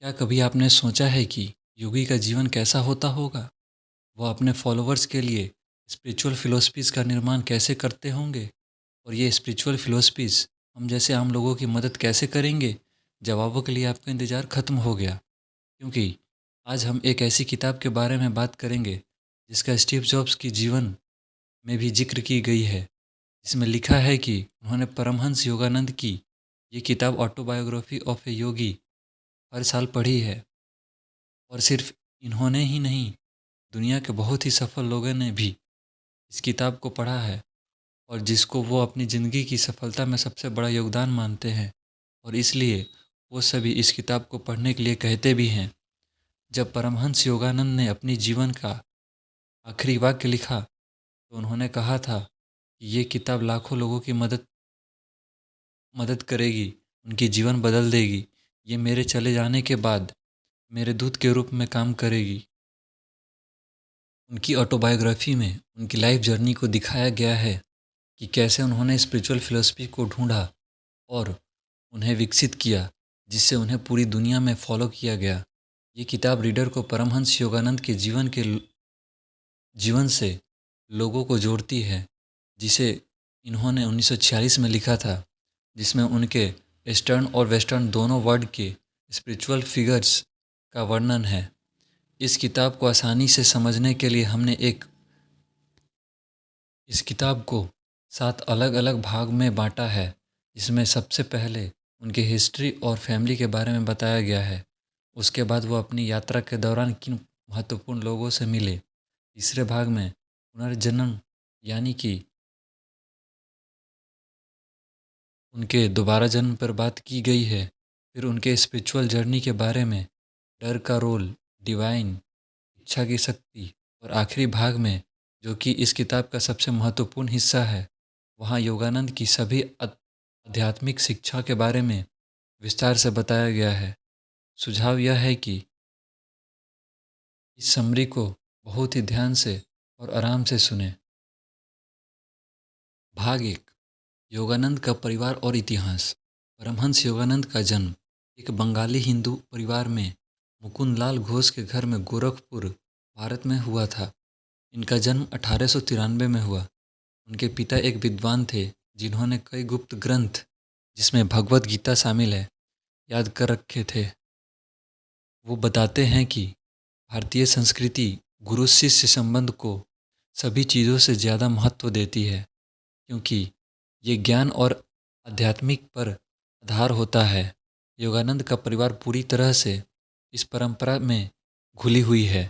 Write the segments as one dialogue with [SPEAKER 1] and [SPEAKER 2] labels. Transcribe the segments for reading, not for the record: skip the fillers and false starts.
[SPEAKER 1] क्या कभी आपने सोचा है कि योगी का जीवन कैसा होता होगा? वो अपने फॉलोअर्स के लिए स्पिरिचुअल फिलॉसफीज़ का निर्माण कैसे करते होंगे? और ये स्पिरिचुअल फिलॉसफीज़ हम जैसे आम लोगों की मदद कैसे करेंगे? जवाबों के लिए आपका इंतज़ार ख़त्म हो गया, क्योंकि आज हम एक ऐसी किताब के बारे में बात करेंगे जिसका स्टीव जॉब्स की जीवन में भी ज़िक्र की गई है। इसमें लिखा है कि उन्होंने परमहंस योगानंद की ये किताब ऑटोबायोग्राफी ऑफ ए योगी हर साल पढ़ी है। और सिर्फ इन्होंने ही नहीं, दुनिया के बहुत ही सफल लोगों ने भी इस किताब को पढ़ा है और जिसको वो अपनी ज़िंदगी की सफलता में सबसे बड़ा योगदान मानते हैं। और इसलिए वो सभी इस किताब को पढ़ने के लिए कहते भी हैं। जब परमहंस योगानंद ने अपनी जीवन का आखिरी वाक्य लिखा तो उन्होंने कहा था कि ये किताब लाखों लोगों की मदद मदद करेगी, उनकी जीवन बदल देगी। ये मेरे चले जाने के बाद मेरे दूत के रूप में काम करेगी। उनकी ऑटोबायोग्राफी में उनकी लाइफ जर्नी को दिखाया गया है कि कैसे उन्होंने स्पिरिचुअल फिलॉसफी को ढूंढा और उन्हें विकसित किया, जिससे उन्हें पूरी दुनिया में फॉलो किया गया। ये किताब रीडर को परमहंस योगानंद के जीवन से लोगों को जोड़ती है, जिसे इन्होंने 1946 में लिखा था, जिसमें उनके ईस्टर्न और वेस्टर्न दोनों वर्ल्ड के स्पिरिचुअल फिगर्स का वर्णन है। इस किताब को आसानी से समझने के लिए हमने इस किताब को 7 अलग अलग भाग में बांटा है, जिसमें सबसे पहले उनकी हिस्ट्री और फैमिली के बारे में बताया गया है। उसके बाद वो अपनी यात्रा के दौरान किन महत्वपूर्ण लोगों से मिले। तीसरे भाग में पुनर्जन्म यानी कि उनके दोबारा जन्म पर बात की गई है। फिर उनके स्पिरिचुअल जर्नी के बारे में, डर का रोल, डिवाइन, इच्छा की शक्ति, और आखिरी भाग में, जो कि इस किताब का सबसे महत्वपूर्ण हिस्सा है, वहाँ योगानंद की सभी आध्यात्मिक शिक्षा के बारे में विस्तार से बताया गया है। सुझाव यह है कि इस समरी को बहुत ही ध्यान से और आराम से सुने। भाग 1, योगानंद का परिवार और इतिहास। परमहंस योगानंद का जन्म एक बंगाली हिंदू परिवार में मुकुंदलाल घोष के घर में गोरखपुर, भारत में हुआ था। इनका जन्म 1893 में हुआ। उनके पिता एक विद्वान थे जिन्होंने कई गुप्त ग्रंथ, जिसमें भगवत गीता शामिल है, याद कर रखे थे। वो बताते हैं कि भारतीय संस्कृति गुरु शिष्य संबंध को सभी चीज़ों से ज़्यादा महत्व देती है, क्योंकि ये ज्ञान और आध्यात्मिक पर आधार होता है। योगानंद का परिवार पूरी तरह से इस परंपरा में घुली हुई है।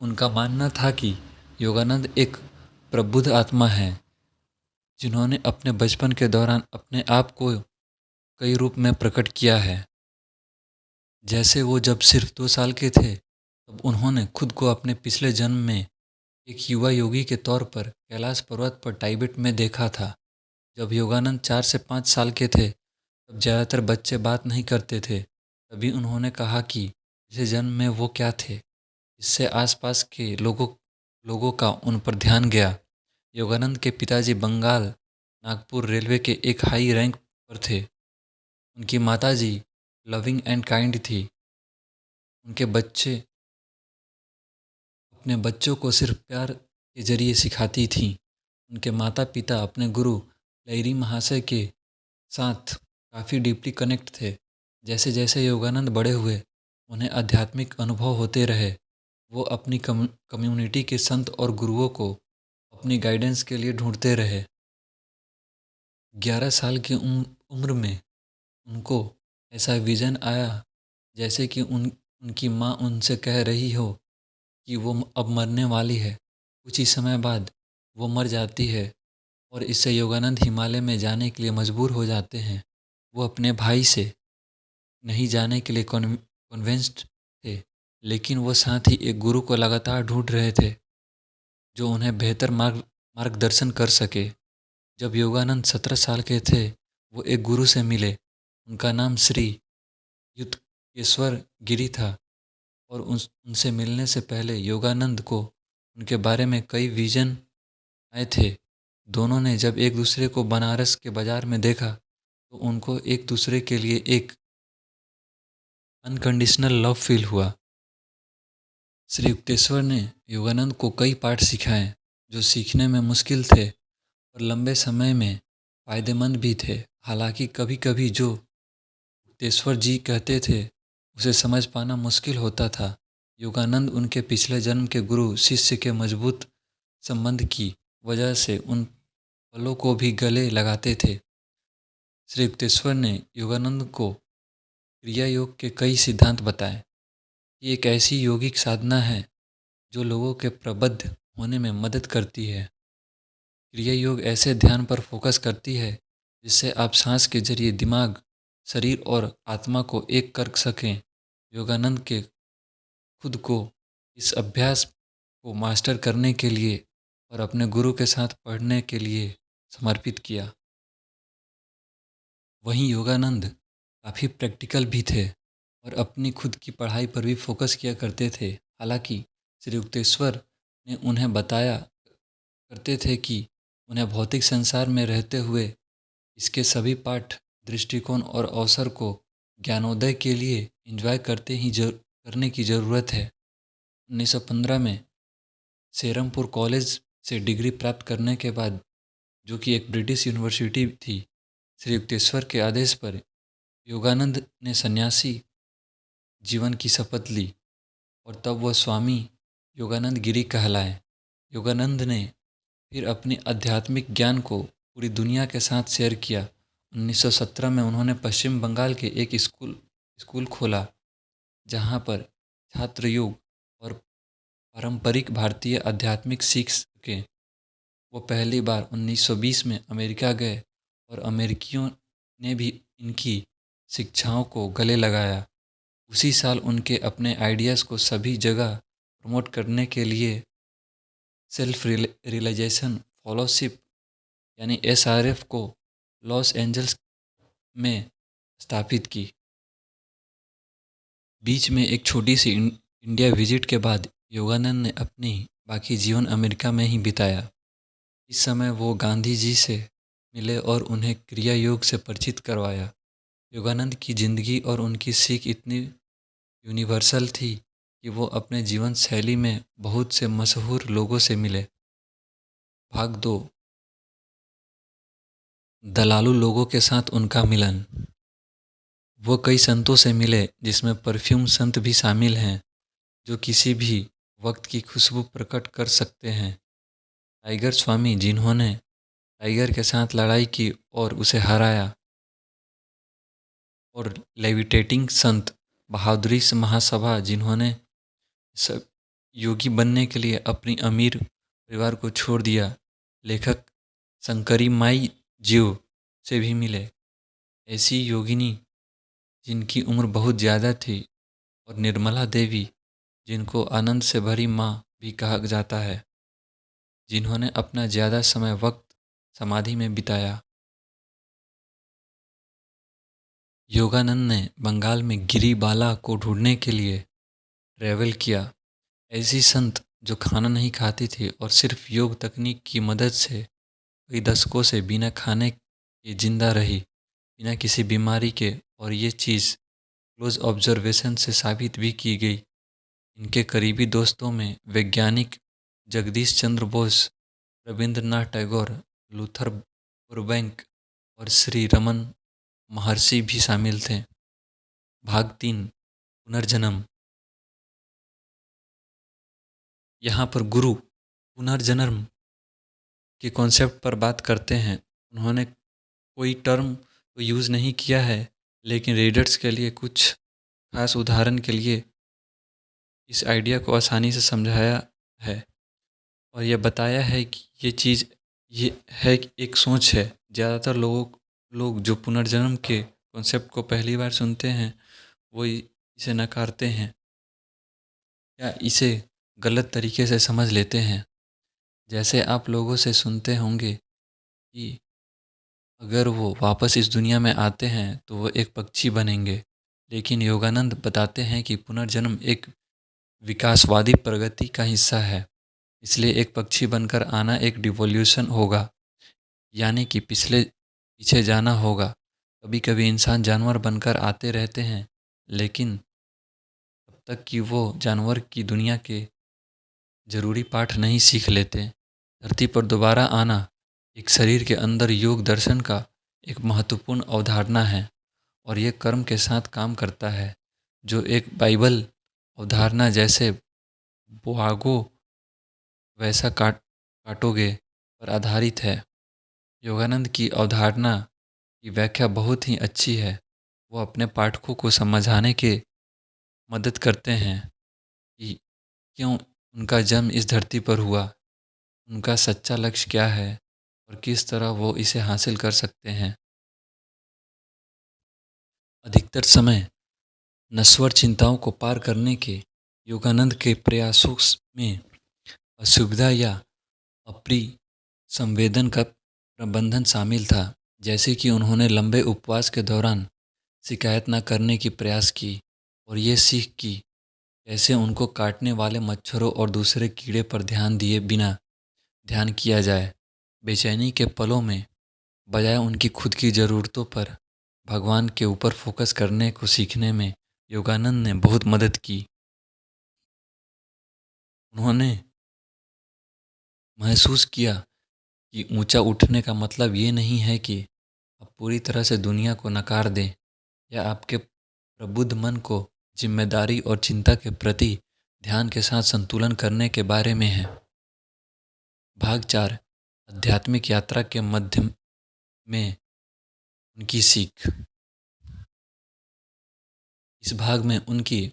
[SPEAKER 1] उनका मानना था कि योगानंद एक प्रबुद्ध आत्मा है, जिन्होंने अपने बचपन के दौरान अपने आप को कई रूप में प्रकट किया है। जैसे वो जब सिर्फ 2 साल के थे, तब उन्होंने खुद को अपने पिछले जन्म में एक युवा योगी के तौर पर कैलाश पर्वत पर टाइबेट में देखा था। जब योगानंद 4 से 5 साल के थे, तब ज़्यादातर बच्चे बात नहीं करते थे। तभी उन्होंने कहा कि पिछले जन्म में वो क्या थे। इससे आसपास के लोगों का उन पर ध्यान गया। योगानंद के पिताजी बंगाल नागपुर रेलवे के एक हाई रैंक पर थे। उनकी माताजी लविंग एंड काइंड थी। उनके बच्चे अपने बच्चों को सिर्फ प्यार के जरिए सिखाती थीं। उनके माता पिता अपने गुरु लहरी महाशय के साथ काफ़ी डीपली कनेक्ट थे। जैसे जैसे योगानंद बड़े हुए, उन्हें आध्यात्मिक अनुभव होते रहे। वो अपनी कम्युनिटी के संत और गुरुओं को अपनी गाइडेंस के लिए ढूंढते रहे। 11 साल की उम्र में उनको ऐसा विज़न आया, जैसे कि उनकी माँ उनसे कह रही हो कि वो अब मरने वाली है। कुछ ही समय बाद वो मर जाती है और इससे योगानंद हिमालय में जाने के लिए मजबूर हो जाते हैं। वो अपने भाई से नहीं जाने के लिए कन्विंस्ड थे, लेकिन वो साथ ही एक गुरु को लगातार ढूंढ रहे थे जो उन्हें बेहतर मार्गदर्शन कर सके। जब योगानंद 17 साल के थे, वो एक गुरु से मिले। उनका नाम श्री युक्तेश्वर गिरी था और उनसे मिलने से पहले योगानंद को उनके बारे में कई विजन आए थे। दोनों ने जब एक दूसरे को बनारस के बाज़ार में देखा, तो उनको एक दूसरे के लिए एक अनकंडीशनल लव फील हुआ। श्री युक्तेश्वर ने योगानंद को कई पाठ सिखाए जो सीखने में मुश्किल थे और लंबे समय में फायदेमंद भी थे। हालांकि कभी कभी जो युक्तेश्वर जी कहते थे उसे समझ पाना मुश्किल होता था। योगानंद उनके पिछले जन्म के गुरु शिष्य के मजबूत संबंध की वजह से उन पलों को भी गले लगाते थे। श्री युक्तेश्वर ने योगानंद को क्रिया योग के कई सिद्धांत बताए। ये एक ऐसी योगिक साधना है जो लोगों के प्रबुद्ध होने में मदद करती है। क्रिया योग ऐसे ध्यान पर फोकस करती है जिससे आप सांस के जरिए दिमाग, शरीर और आत्मा को एक कर सकें। योगानंद के खुद को इस अभ्यास को मास्टर करने के लिए और अपने गुरु के साथ पढ़ने के लिए समर्पित किया। वहीं योगानंद काफ़ी प्रैक्टिकल भी थे और अपनी खुद की पढ़ाई पर भी फोकस किया करते थे। हालांकि श्री युक्तेश्वर ने उन्हें बताया करते थे कि उन्हें भौतिक संसार में रहते हुए इसके सभी पाठ, दृष्टिकोण और अवसर को ज्ञानोदय के लिए एंजॉय करने की ज़रूरत है। 1915 में सेरमपुर कॉलेज से डिग्री प्राप्त करने के बाद, जो कि एक ब्रिटिश यूनिवर्सिटी थी, श्री युक्तेश्वर के आदेश पर योगानंद ने सन्यासी जीवन की शपथ ली और तब वह स्वामी योगानंद गिरी कहलाए। योगानंद ने फिर अपने आध्यात्मिक ज्ञान को पूरी दुनिया के साथ शेयर किया। 1917 में उन्होंने पश्चिम बंगाल के एक स्कूल खोला जहां पर छात्र योग और पारंपरिक भारतीय आध्यात्मिक सीख सके। वो पहली बार 1920 में अमेरिका गए और अमेरिकियों ने भी इनकी शिक्षाओं को गले लगाया। उसी साल उनके अपने आइडियाज़ को सभी जगह प्रमोट करने के लिए सेल्फ रियलाइजेशन फेलोशिप यानी SRF को लॉस एंजल्स में स्थापित की। बीच में एक छोटी सी इंडिया विजिट के बाद योगानंद ने अपनी बाकी जीवन अमेरिका में ही बिताया। इस समय वो गांधी जी से मिले और उन्हें क्रिया योग से परिचित करवाया। योगानंद की ज़िंदगी और उनकी सीख इतनी यूनिवर्सल थी कि वो अपने जीवन शैली में बहुत से मशहूर लोगों से मिले। भाग 2, दलालू लोगों के साथ उनका मिलन। वो कई संतों से मिले जिसमें परफ्यूम संत भी शामिल हैं जो किसी भी वक्त की खुशबू प्रकट कर सकते हैं। टाइगर स्वामी जिन्होंने टाइगर के साथ लड़ाई की और उसे हराया, और लेविटेटिंग संत बहादुरी महासभा जिन्होंने सब योगी बनने के लिए अपनी अमीर परिवार को छोड़ दिया। लेखक शंकरी माई जीव से भी मिले। ऐसी योगिनी जिनकी उम्र बहुत ज़्यादा थी, और निर्मला देवी जिनको आनंद से भरी माँ भी कहा जाता है, जिन्होंने अपना ज़्यादा समय वक्त समाधि में बिताया। योगानंद ने बंगाल में गिरिबाला को ढूंढने के लिए ट्रैवल किया। ऐसी संत जो खाना नहीं खाती थी और सिर्फ योग तकनीक की मदद से कई दशकों से बिना खाने के जिंदा रही, बिना किसी बीमारी के, और ये चीज़ क्लोज ऑब्जर्वेशन से साबित भी की गई। इनके करीबी दोस्तों में वैज्ञानिक जगदीश चंद्र बोस, रविंद्रनाथ टैगोर, लूथर बुरबैंक और श्री रमन महर्षि भी शामिल थे। भाग 3, पुनर्जन्म। यहाँ पर गुरु पुनर्जन्म के कॉन्सेप्ट पर बात करते हैं। उन्होंने कोई टर्म तो यूज़ नहीं किया है, लेकिन रीडर्स के लिए कुछ खास उदाहरण के लिए इस आइडिया को आसानी से समझाया है और यह बताया है कि ये है कि एक सोच है। ज़्यादातर लोग जो पुनर्जन्म के कॉन्सेप्ट को पहली बार सुनते हैं वो इसे नकारते हैं या इसे गलत तरीके से समझ लेते हैं। जैसे आप लोगों से सुनते होंगे कि अगर वो वापस इस दुनिया में आते हैं तो वो एक पक्षी बनेंगे, लेकिन योगानंद बताते हैं कि पुनर्जन्म एक विकासवादी प्रगति का हिस्सा है। इसलिए एक पक्षी बनकर आना एक डिवोल्यूशन होगा, यानी कि पीछे जाना होगा। कभी कभी इंसान जानवर बनकर आते रहते हैं, लेकिन तक कि वो जानवर की दुनिया के जरूरी पाठ नहीं सीख लेते। धरती पर दोबारा आना एक शरीर के अंदर योग दर्शन का एक महत्वपूर्ण अवधारणा है और ये कर्म के साथ काम करता है, जो एक बाइबल अवधारणा जैसे बोआगो वैसा काटोगे पर आधारित है। योगानंद की अवधारणा की व्याख्या बहुत ही अच्छी है। वो अपने पाठकों को समझाने के मदद करते हैं कि क्यों उनका जन्म इस धरती पर हुआ, उनका सच्चा लक्ष्य क्या है और किस तरह वो इसे हासिल कर सकते हैं। अधिकतर समय नश्वर चिंताओं को पार करने के योगानंद के प्रयासों में असुविधा या अप्रिय संवेदन का प्रबंधन शामिल था। जैसे कि उन्होंने लंबे उपवास के दौरान शिकायत न करने की प्रयास की और ये सीख की कैसे उनको काटने वाले मच्छरों और दूसरे कीड़े पर ध्यान दिए बिना ध्यान किया जाए। बेचैनी के पलों में बजाय उनकी खुद की ज़रूरतों पर भगवान के ऊपर फोकस करने को सीखने में योगानंद ने बहुत मदद की। उन्होंने महसूस किया कि ऊंचा उठने का मतलब ये नहीं है कि आप पूरी तरह से दुनिया को नकार दें या आपके प्रबुद्ध मन को जिम्मेदारी और चिंता के प्रति ध्यान के साथ संतुलन करने के बारे में है। भाग 4 आध्यात्मिक यात्रा के मध्य में उनकी सीख। इस भाग में उनकी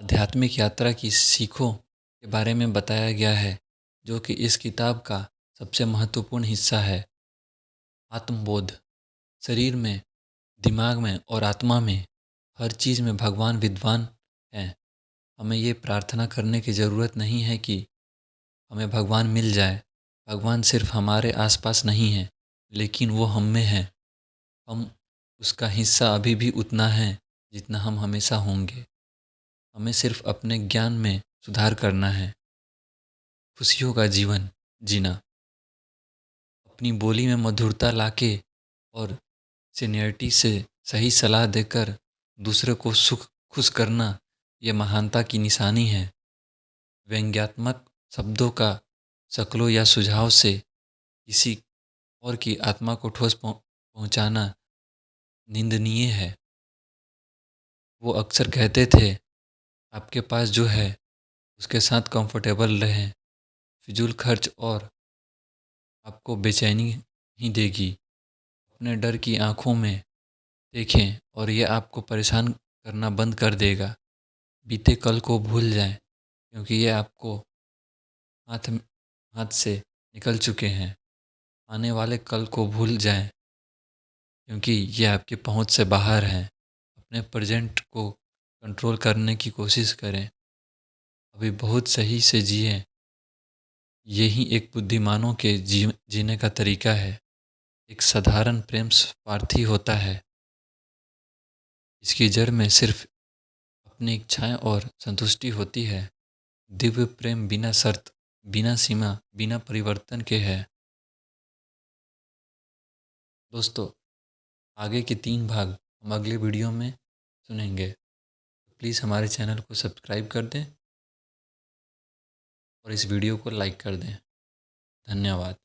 [SPEAKER 1] आध्यात्मिक यात्रा की सीखों के बारे में बताया गया है, जो कि इस किताब का सबसे महत्वपूर्ण हिस्सा है। आत्मबोध। शरीर में, दिमाग में और आत्मा में हर चीज़ में भगवान विद्वान हैं। हमें ये प्रार्थना करने की ज़रूरत नहीं है कि हमें भगवान मिल जाए। भगवान सिर्फ हमारे आसपास नहीं है, लेकिन वो हम में है। हम उसका हिस्सा अभी भी उतना है जितना हम हमेशा होंगे। हमें सिर्फ अपने ज्ञान में सुधार करना है। खुशियों का जीवन जीना। अपनी बोली में मधुरता लाके और सीनियरिटी से सही सलाह देकर दूसरे को खुश करना ये महानता की निशानी है। व्यंग्यात्मक शब्दों का शक्लों या सुझाव से किसी और की आत्मा को ठोस पहुंचाना निंदनीय है। वो अक्सर कहते थे, आपके पास जो है उसके साथ कंफर्टेबल रहें। फिजूल खर्च और आपको बेचैनी ही देगी। अपने डर की आंखों में देखें और ये आपको परेशान करना बंद कर देगा। बीते कल को भूल जाएं, क्योंकि ये आपको हाथ हाथ से निकल चुके हैं। आने वाले कल को भूल जाएं, क्योंकि ये आपकी पहुंच से बाहर हैं। अपने प्रेजेंट को कंट्रोल करने की कोशिश करें। अभी बहुत सही से जिएं। यही एक बुद्धिमानों के जीने का तरीका है। एक साधारण प्रेम स्वार्थी होता है। इसकी जड़ में सिर्फ अपनी इच्छाएं और संतुष्टि होती है। दिव्य प्रेम बिना शर्त, बिना सीमा, बिना परिवर्तन के है। दोस्तों, आगे के 3 भाग हम अगले वीडियो में सुनेंगे। प्लीज़ हमारे चैनल को सब्सक्राइब कर दें और इस वीडियो को लाइक कर दें। धन्यवाद।